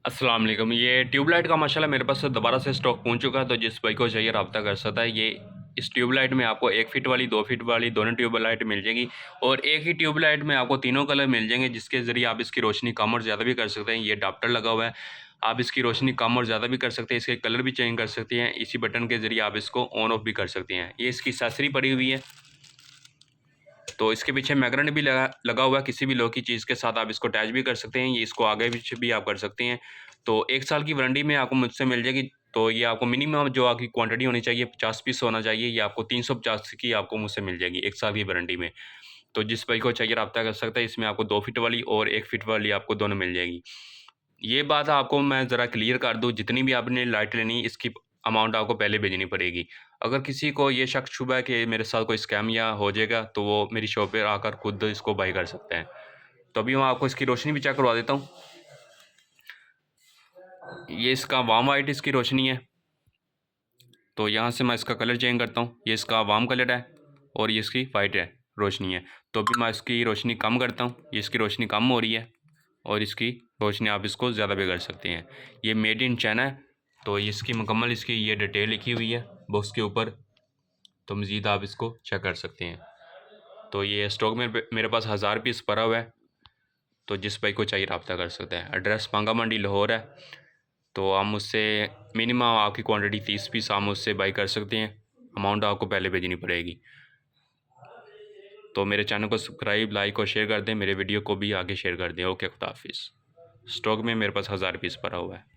अस्सलाम वालेकुम। ये ट्यूबलाइट का माशाल्लाह मेरे पास दोबारा से स्टॉक पहुंच चुका है, तो जिस भाई को चाहिए रब्ता कर सकता है। ये इस ट्यूबलाइट में आपको 1 फीट वाली, 2 फीट वाली दोनों ट्यूबलाइट मिल जाएगी और एक ही ट्यूबलाइट में आपको तीनों कलर मिल जाएंगे, जिसके ज़रिए आप इसकी रोशनी कम और ज़्यादा भी कर सकते हैं। ये अडाप्टर लगा हुआ है, आप इसकी रोशनी कम और ज़्यादा भी कर सकते हैं, इसके कलर भी चेंज कर सकते हैं। इसी बटन के ज़रिए आप इसको ऑन ऑफ भी कर सकते हैं। ये इसकी एक्सेसरी पड़ी हुई है, तो इसके पीछे मैग्नेट भी लगा हुआ है। किसी भी लोहे की चीज़ के साथ आप इसको अटैच भी कर सकते हैं। ये इसको आगे पीछे भी आप कर सकते हैं। तो 1 साल की वारंटी में आपको मुझसे मिल जाएगी। तो ये आपको मिनिमम जो आपकी क्वांटिटी होनी चाहिए 50 पीस होना चाहिए। ये आपको 350 की आपको मुझसे मिल जाएगी 1 साल की वारंटी में। तो जिस भाई को चाहिए रब्ता कर सकता है। इसमें आपको 2 फीट वाली और 1 फीट वाली आपको दोनों मिल जाएगी। ये बात आपको मैं ज़रा क्लियर कर दूँ, जितनी भी आपने लाइट लेनी इसकी अमाउंट आपको पहले भेजनी पड़ेगी। अगर किसी को ये शक शुबा है कि मेरे साथ कोई स्कैम या हो जाएगा, तो वो मेरी शॉप पे आकर खुद इसको बाय कर सकते हैं। तो अभी मैं आपको इसकी रोशनी भी चेक करवा देता हूँ। ये इसका वार्म वाइट इसकी रोशनी है। तो यहाँ से मैं इसका कलर चेंज करता हूँ। ये इसका वार्म कलर है और ये इसकी वाइट है रोशनी है। तो अभी मैं इसकी रोशनी कम करता हूँ। ये इसकी रोशनी कम हो रही है और इसकी रोशनी आप इसको ज़्यादा भी कर सकते हैं। ये मेड इन चाइना है। तो ये इसकी मुकम्मल इसकी ये डिटेल लिखी हुई है बॉक्स के ऊपर। तो मज़ीद आप इसको चेक कर सकते हैं। तो ये स्टॉक में मेरे पास 1000 पीस पड़ा हुआ है। तो जिस भाई को चाहिए रब्ता कर सकते हैं। एड्रेस बांगा मंडी लाहौर है। तो आप मुझसे मिनिमम आपकी क्वांटिटी 30 पीस आप मुझसे बाई कर सकते हैं। अमाउंट आपको पहले भेजनी पड़ेगी। तो मेरे चैनल को सब्सक्राइब, लाइक और शेयर कर दें। मेरे वीडियो को भी आगे शेयर कर दें। ओके, खुदा हाफिज़। स्टॉक में मेरे पास 1000 पीस पड़ा हुआ है।